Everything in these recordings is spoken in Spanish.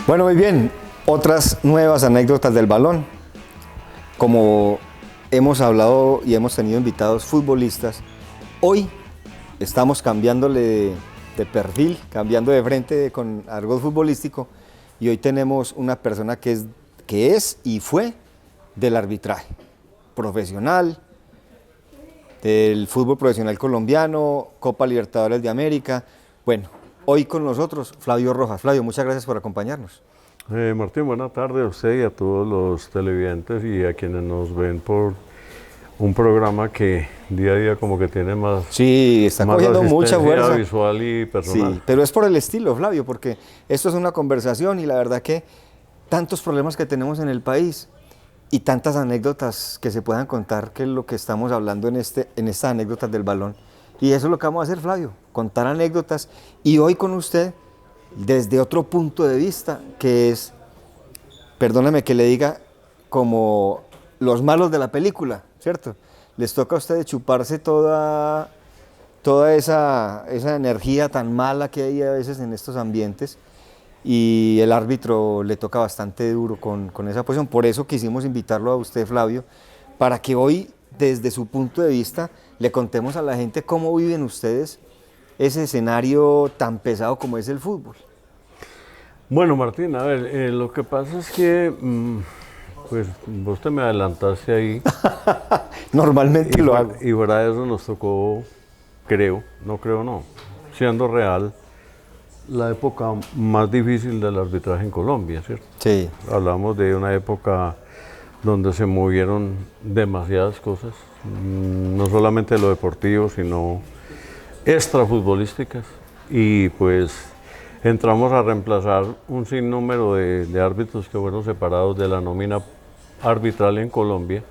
Bueno, muy bien. Otras nuevas anécdotas del balón. Como hemos hablado y hemos tenido invitados futbolistas, hoy estamos cambiándole de perfil, cambiando de frente con argot futbolístico, y hoy tenemos una persona que es y fue del arbitraje profesional, del fútbol profesional colombiano, Copa Libertadores de América. Bueno, hoy con nosotros Flavio Rojas. Flavio, muchas gracias por acompañarnos. Martín, buenas tardes a usted y a todos los televidentes y a quienes nos ven por un programa que día a día como que tiene más, Sí, está cogiendo mucha fuerza visual y personal. Sí, pero es por el estilo, Flavio, porque esto es una conversación y la verdad que tantos problemas que tenemos en el país y tantas anécdotas que se puedan contar, que es lo que estamos hablando en estas anécdotas del balón. Y eso es lo que vamos a hacer, Flavio, contar anécdotas. Y hoy con usted, desde otro punto de vista, que es, perdóname que le diga, como los malos de la película, ¿cierto? Les toca a ustedes chuparse toda esa energía tan mala que hay a veces en estos ambientes, y el árbitro le toca bastante duro con esa posición. Por eso quisimos invitarlo a usted, Flavio, para que hoy, desde su punto de vista, le contemos a la gente cómo viven ustedes ese escenario tan pesado como es el fútbol. Bueno, Martín, a ver, lo que pasa es que, pues vos te me adelantaste ahí. Normalmente lo hago. Y fuera de eso nos tocó, no, siendo real, la época más difícil del arbitraje en Colombia, ¿cierto? Sí. Hablamos de una época donde se movieron demasiadas cosas, no solamente lo deportivo, sino extrafutbolísticas, y pues entramos a reemplazar un sinnúmero de árbitros que fueron separados de la nómina arbitral en Colombia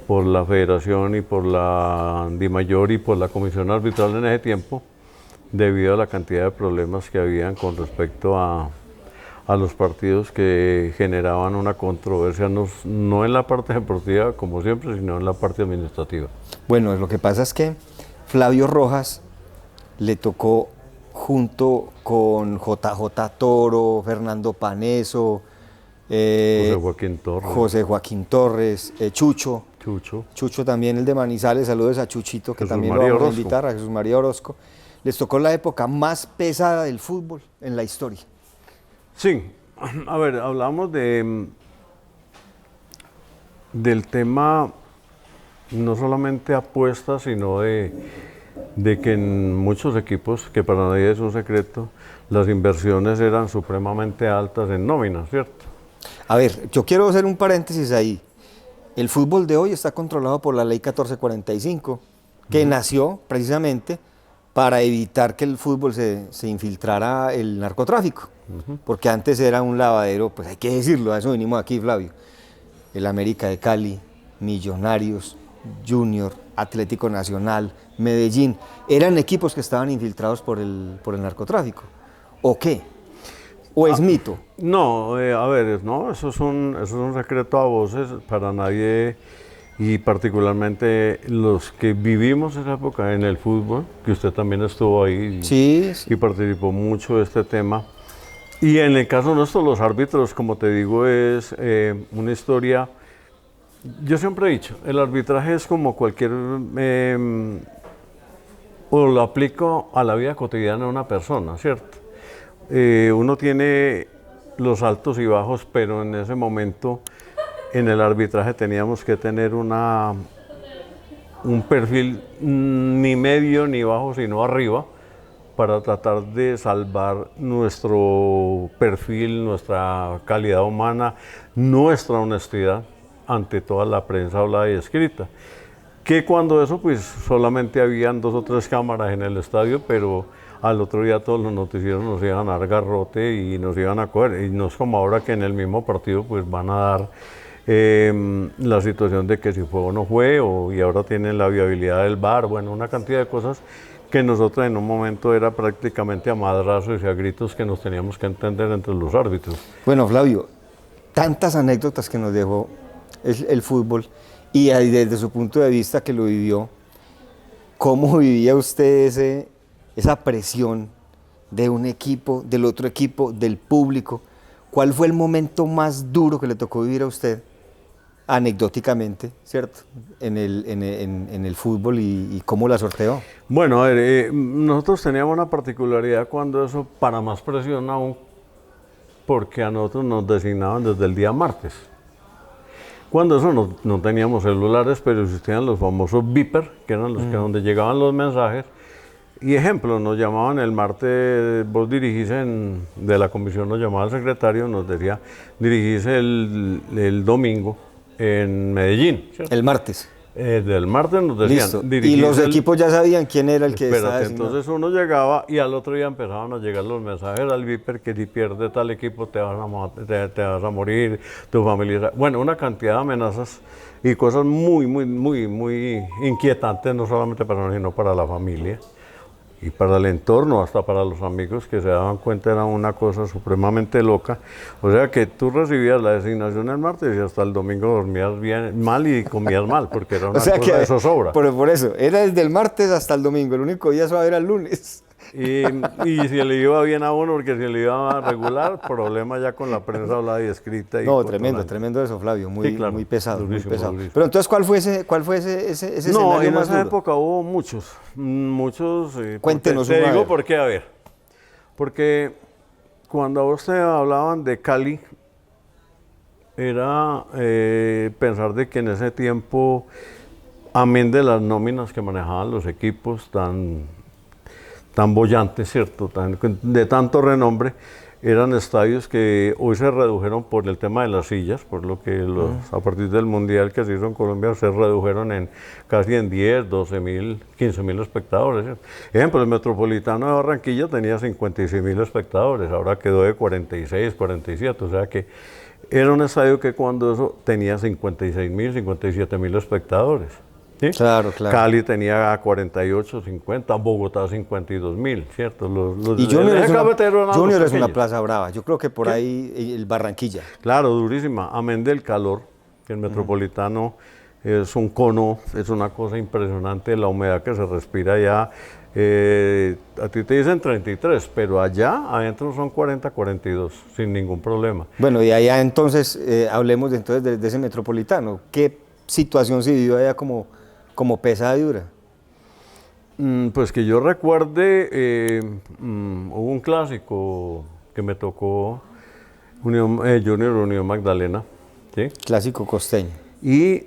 por la Federación y por la DIMAYOR y por la Comisión Arbitral en ese tiempo, debido a la cantidad de problemas que habían con respecto a los partidos que generaban una controversia, no en la parte deportiva como siempre, sino en la parte administrativa. Bueno, lo que pasa es que Flavio Rojas le tocó junto con JJ Toro, Fernando Paneso, José Joaquín Torres, Chucho también, el de Manizales. Saludos a Chuchito, que Jesús también María lo vamos a Orozco. invitar, a Jesús María Orozco. Les tocó la época más pesada del fútbol en la historia. Sí, a ver, hablamos del tema no solamente apuestas, sino de que en muchos equipos, que para nadie es un secreto, las inversiones eran supremamente altas en nóminas, ¿cierto? A ver, yo quiero hacer un paréntesis ahí. El fútbol de hoy está controlado por la Ley 1445, que nació precisamente para evitar que el fútbol se infiltrara el narcotráfico, porque antes era un lavadero, pues hay que decirlo, a eso venimos aquí, Flavio. El América de Cali, Millonarios, Junior, Atlético Nacional, Medellín, eran equipos que estaban infiltrados por el narcotráfico. ¿O qué? ¿O es mito? No, a ver, no, eso es un secreto a voces para nadie, y particularmente los que vivimos esa época en el fútbol, que usted también estuvo ahí Sí. y participó mucho de este tema. Y en el caso nuestro, los árbitros, como te digo, es una historia. Yo siempre he dicho, el arbitraje es como cualquier, o lo aplico a la vida cotidiana de una persona, ¿cierto? Uno tiene los altos y bajos, pero en ese momento en el arbitraje teníamos que tener un perfil ni medio ni bajo, sino arriba, para tratar de salvar nuestro perfil, nuestra calidad humana, nuestra honestidad ante toda la prensa hablada y escrita. Que cuando eso, pues solamente habían 2 o 3 cámaras en el estadio, pero al otro día todos los noticieros nos iban a dar garrote y nos iban a coger. Y no es como ahora que en el mismo partido pues van a dar la situación de que si fue o no fue, y ahora tienen la viabilidad del VAR, bueno, una cantidad de cosas que nosotros en un momento era prácticamente a madrazos y a gritos que nos teníamos que entender entre los árbitros. Bueno, Flavio, tantas anécdotas que nos dejó el fútbol, y ahí, desde su punto de vista que lo vivió, ¿cómo vivía usted esa presión de un equipo, del otro equipo, del público, ¿cuál fue el momento más duro que le tocó vivir a usted, anecdóticamente, ¿cierto? En el fútbol y cómo la sorteó. Bueno, a ver, nosotros teníamos una particularidad cuando eso, para más presión aún, porque a nosotros nos designaban desde el día martes. Cuando eso no teníamos celulares, pero existían los famosos beeper, que eran los que donde llegaban los mensajes. Y ejemplo, nos llamaban el martes, vos dirigís de la comisión, nos llamaba el secretario, nos decía, dirigís el domingo en Medellín, ¿cierto? El martes. Del martes nos decían. Listo. Y los equipos ya sabían quién era el que estaba Espérate, designado. entonces uno llegaba y al otro día empezaban a llegar los mensajes al Viper que si pierde tal equipo te vas a morir, tu familia. Bueno, una cantidad de amenazas y cosas muy, muy, muy, muy inquietantes, no solamente para nosotros, sino para la familia y para el entorno, hasta para los amigos que se daban cuenta era una cosa supremamente loca. O sea que tú recibías la designación el martes y hasta el domingo dormías bien, mal y comías mal, porque era una cosa de zozobra. Por eso, era desde el martes hasta el domingo, el único día suave era el lunes. Y si le iba bien a uno, porque si le iba regular, problema ya con la prensa hablada y escrita. Y no, tremendo eso, Flavio, muy, sí, claro, muy pesado, durísimo, muy pesado. durísimo. Pero entonces, ¿cuál fue ese no, escenario en más esa duro? época hubo muchos. Cuéntenos te uno, digo por qué, a ver. Porque cuando a vos te hablaban de Cali, era pensar de que en ese tiempo, amén de las nóminas que manejaban los equipos tan bollantes, ¿cierto? De tanto renombre, eran estadios que hoy se redujeron por el tema de las sillas, por lo que a partir del Mundial que se hizo en Colombia se redujeron casi en 10, 12 mil, 15 mil espectadores, ¿cierto? Ejemplo, el Metropolitano de Barranquilla tenía 56 mil espectadores, ahora quedó de 46, 47, o sea que era un estadio que cuando eso tenía 56 mil, 57 mil espectadores. ¿Sí? Claro, claro. Cali tenía 48, 50, Bogotá 52 mil, ¿cierto? Y Junior es una plaza brava, yo creo que por ahí el Barranquilla. Claro, durísima, amén del calor, que el Metropolitano es un cono, es una cosa impresionante, la humedad que se respira allá. A ti te dicen 33, pero allá adentro son 40, 42, sin ningún problema. Bueno, y allá entonces, hablemos de ese Metropolitano. ¿Qué situación se vivió allá como pesada y dura? Pues que yo recuerde, hubo un clásico que me tocó, Junior Unión Magdalena, ¿sí? Clásico costeño. Y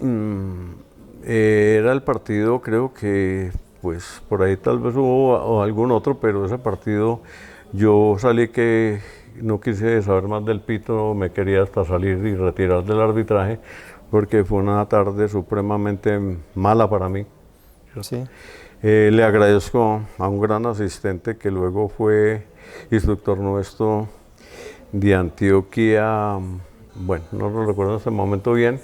era el partido, creo que, pues por ahí tal vez hubo algún otro, pero ese partido yo salí que no quise saber más del pito, me quería hasta salir y retirar del arbitraje, porque fue una tarde supremamente mala para mí. Sí. Le agradezco a un gran asistente que luego fue instructor nuestro de Antioquia, bueno, no lo recuerdo en este momento bien,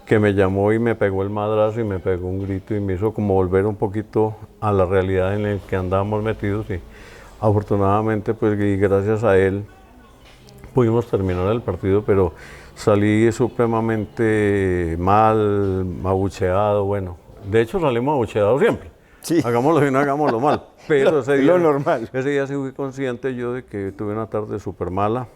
que me llamó y me pegó el madrazo y me pegó un grito y me hizo como volver un poquito a la realidad en la que andábamos metidos y afortunadamente pues y gracias a él pudimos terminar el partido, pero salí supremamente mal, abucheado, bueno, de hecho salimos abucheados siempre, sí. Hagámoslo bien, hagámoslo mal, pero ese día, lo normal. Ese día sí fui consciente yo de que tuve una tarde súper mala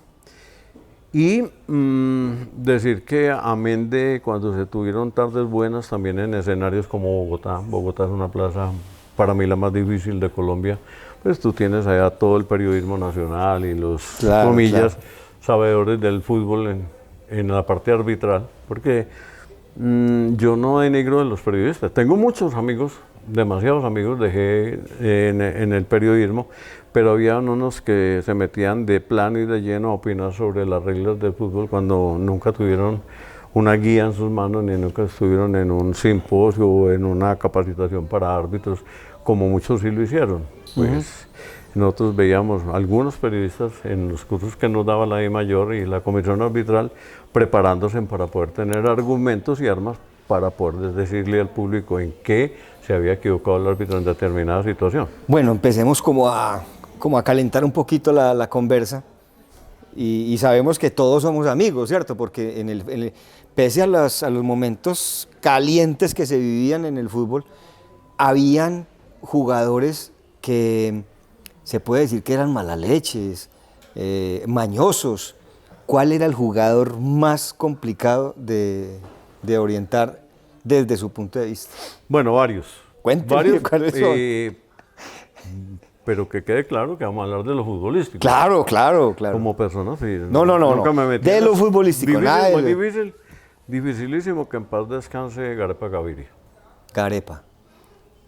y decir que amén de cuando se tuvieron tardes buenas también en escenarios como Bogotá es una plaza para mí la más difícil de Colombia, pues tú tienes allá todo el periodismo nacional y los comillas sabedores del fútbol en la parte arbitral, porque yo no denigro de los periodistas. Tengo muchos amigos, demasiados amigos dejé en el periodismo, pero había unos que se metían de plano y de lleno a opinar sobre las reglas del fútbol cuando nunca tuvieron una guía en sus manos, ni nunca estuvieron en un simposio o en una capacitación para árbitros, como muchos sí lo hicieron. Pues nosotros veíamos algunos periodistas en los cursos que nos daba la I Mayor y la Comisión Arbitral preparándose para poder tener argumentos y armas para poder decirle al público en qué se había equivocado el árbitro en determinada situación. Bueno, empecemos como a calentar un poquito la conversa y sabemos que todos somos amigos, ¿cierto? Porque pese a los momentos calientes que se vivían en el fútbol, habían jugadores que se puede decir que eran malaleches, mañosos. ¿cuál era el jugador más complicado de orientar desde su punto de vista? Bueno, varios. Cuénteme Varios, cuáles son. pero que quede claro que vamos a hablar de lo futbolístico. Claro. Como persona, sí. No. Nunca me metí De en lo las- futbolístico, Difícil, nada de muy lo- difícil. Dificilísimo que en paz descanse Garepa Gaviria. Garepa.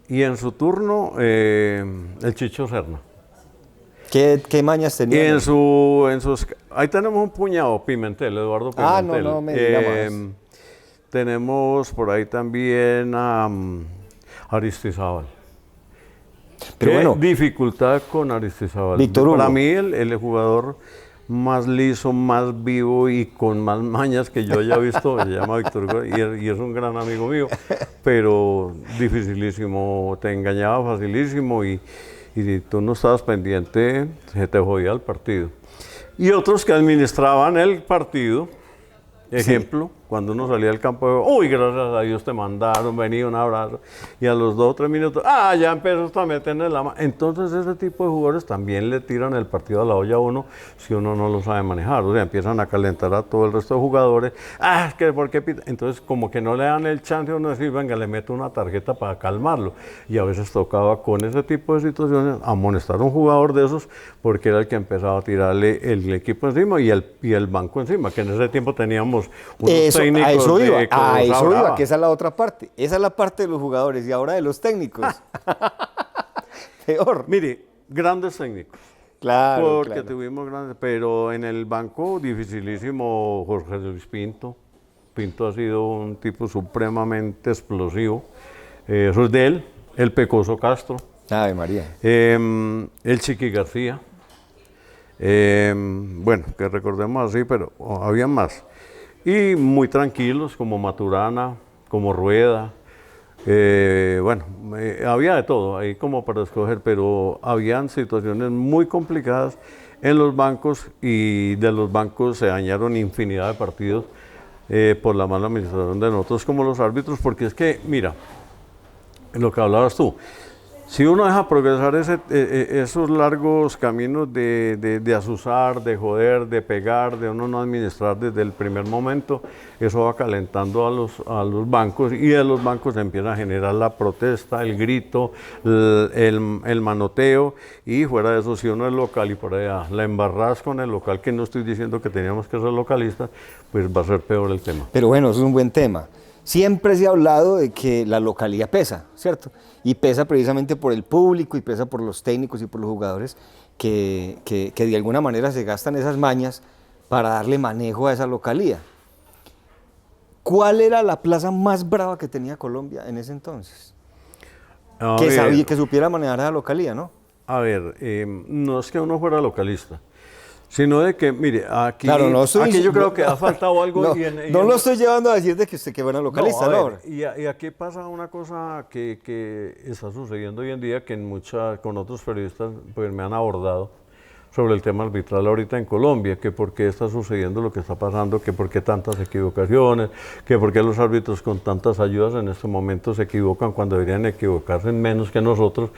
Y en su turno, el Chicho Serna. ¿Qué mañas Y tenía? ahí tenemos un puñado, Pimentel, Eduardo Ah, Pimentel. no me diga más. Tenemos por ahí también a Aristizábal. Pero Qué bueno, dificultad con Aristizábal. Víctor Hugo. Para mí, el jugador más liso, más vivo y con más mañas que yo haya visto, se llama Víctor Hugo, y es un gran amigo mío, pero dificilísimo, te engañaba facilísimo y si tú no estabas pendiente, se te jodía el partido. Y otros que administraban el partido, ejemplo, cuando uno salía del campo, uy, gracias a Dios te mandaron, venía un abrazo, y a los 2 o 3 minutos, ya empezó a meterle la mano. Entonces ese tipo de jugadores también le tiran el partido a la olla a uno si uno no lo sabe manejar, o sea, empiezan a calentar a todo el resto de jugadores, es que ¿por qué pita? Entonces como que no le dan el chance a uno de decir, venga, le meto una tarjeta para calmarlo, y a veces tocaba con ese tipo de situaciones amonestar a un jugador de esos, porque era el que empezaba a tirarle el equipo encima y el banco encima, que en ese tiempo teníamos unos técnicos a eso de iba, cosa brava. que esa es la otra parte. Esa es la parte de los jugadores y ahora de los técnicos. Peor. Mire, grandes técnicos. Claro, Porque tuvimos grandes, pero en el banco dificilísimo Jorge Luis Pinto. Pinto ha sido un tipo supremamente explosivo. Eso es de él, el Pecoso Castro, Ave María. el Chiqui García. Bueno, que recordemos así, pero había más. Y muy tranquilos, como Maturana, como Rueda. Había de todo ahí como para escoger, pero habían situaciones muy complicadas en los bancos y de los bancos se dañaron infinidad de partidos por la mala administración de nosotros como los árbitros, porque es que, mira, lo que hablabas tú, si uno deja progresar esos largos caminos de asusar, de joder, de pegar, de uno no administrar desde el primer momento, eso va calentando a los bancos y de los bancos se empieza a generar la protesta, el grito, el manoteo y fuera de eso, si uno es local y por allá la embarras con el local, que no estoy diciendo que teníamos que ser localistas, pues va a ser peor el tema. Pero bueno, eso es un buen tema. Siempre se ha hablado de que la localidad pesa, ¿cierto? Y pesa precisamente por el público y pesa por los técnicos y por los jugadores que de alguna manera se gastan esas mañas para darle manejo a esa localidad. ¿Cuál era la plaza más brava que tenía Colombia en ese entonces? Que supiera manejar esa localidad, ¿no? A ver, no es que uno fuera localista, sino de que, mire, aquí, claro, aquí yo creo que ha faltado algo. No lo estoy llevando a decir de que usted que buena localista, no. ¿no? Y aquí pasa una cosa que está sucediendo hoy en día, que con otros periodistas pues, me han abordado sobre el tema arbitral ahorita en Colombia, que por qué está sucediendo lo que está pasando, que por qué tantas equivocaciones, que por qué los árbitros con tantas ayudas en este momento se equivocan cuando deberían equivocarse menos que nosotros,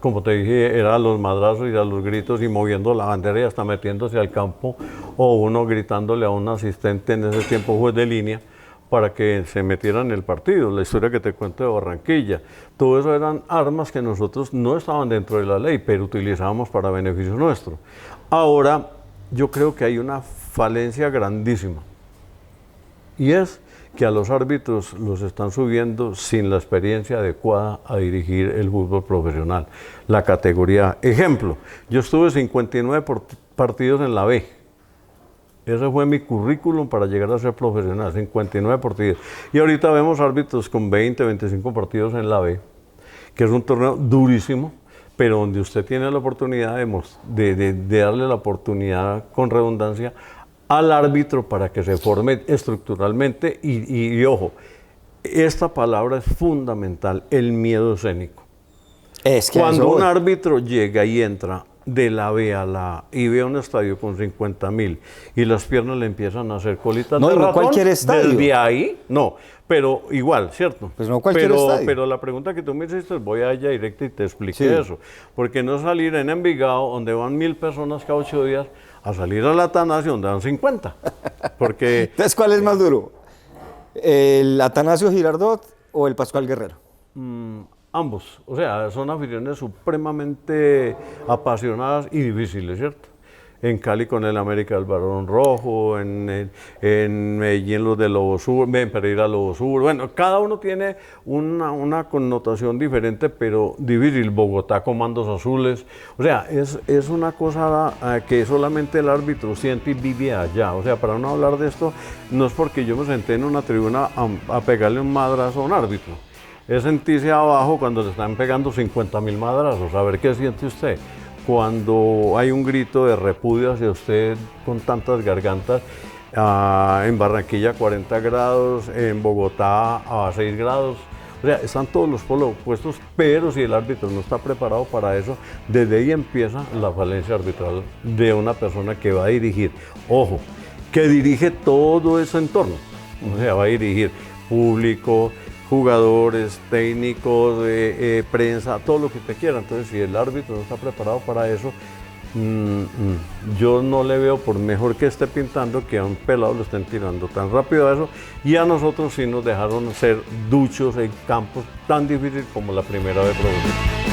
como te dije, era a los madrazos y a los gritos y moviendo la bandera y hasta metiéndose al campo, o uno gritándole a un asistente, en ese tiempo juez de línea, para que se metieran en el partido, la historia que te cuento de Barranquilla. Todo eso eran armas que nosotros no estaban dentro de la ley, pero utilizábamos para beneficio nuestro. Ahora, yo creo que hay una falencia grandísima, y es que a los árbitros los están subiendo sin la experiencia adecuada a dirigir el fútbol profesional. La categoría, ejemplo, yo estuve 59 partidos en la B. Ese fue mi currículum para llegar a ser profesional, 59 partidos. Y ahorita vemos árbitros con 20, 25 partidos en la B, que es un torneo durísimo, pero donde usted tiene la oportunidad de darle la oportunidad, con redundancia, al árbitro para que se forme estructuralmente. Y ojo, esta palabra es fundamental, el miedo escénico. Es que cuando un árbitro llega y entra de la B a la A y ve un estadio con 50.000 y las piernas le empiezan a hacer colitas No, de no ratón, cualquier estadio. desde ahí, no, pero igual, ¿cierto? Pues no cualquier estadio. Pero la pregunta que tú me hiciste, voy a ella directa y te expliqué Sí. eso. Porque no salir en Envigado, donde van 1.000 personas cada 8 días, a salir a la Atanasio, donde van 50. Porque Entonces, ¿cuál es más duro? ¿El Atanasio Girardot o el Pascual Guerrero? ambos, o sea, son aficiones supremamente apasionadas y difíciles, ¿cierto? En Cali con el América del Barón Rojo, en Medellín los de Lobo Sur, en Pereira Lobo Sur, bueno, cada uno tiene una connotación diferente, pero difícil. Bogotá Comandos Azules, o sea, es una cosa que solamente el árbitro siente y vive allá, o sea, para no hablar de esto, no es porque yo me senté en una tribuna a pegarle un madrazo a un árbitro, es sentirse abajo cuando le están pegando 50.000 madrazos, a ver qué siente usted. Cuando hay un grito de repudio hacia usted con tantas gargantas, en Barranquilla 40 grados, en Bogotá a 6 grados, o sea, están todos los polos opuestos, pero si el árbitro no está preparado para eso, desde ahí empieza la falencia arbitral de una persona que va a dirigir, ojo, que dirige todo ese entorno, o sea, va a dirigir público, jugadores, técnicos, prensa, todo lo que usted quiera. Entonces, si el árbitro no está preparado para eso, yo no le veo, por mejor que esté pintando, que a un pelado lo estén tirando tan rápido a eso. Y a nosotros sí nos dejaron ser duchos en campos tan difíciles como la primera vez profesional.